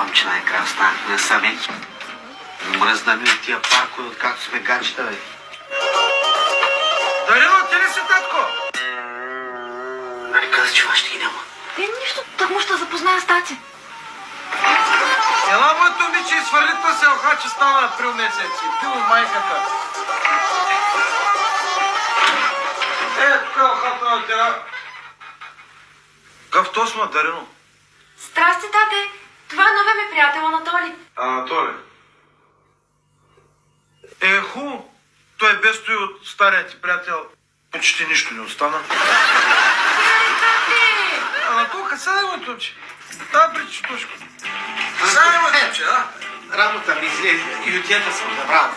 момче най-края. Останахме сами. Мръзна ми от тия паркове, откакто сме гаджета, бе. Дарино, ти ли си, татко? Нали каза, че още ги няма? Нищо, так му ще запозная с тати. Ела моето момиче изфърлита се оха, че стана април месец. Било майката. Тук е охата на тера. Какъв сме, Дарино? Здрасти, тате. Това е новия ми приятел Анатолий. Анатолий. Хубаво. Той без той от стария ти приятел почти нищо не остана. Анатолка, седай, моето момче. Да, причетушко. Седай, моето момче, а? Работа ми излезе и отиета съм забрал.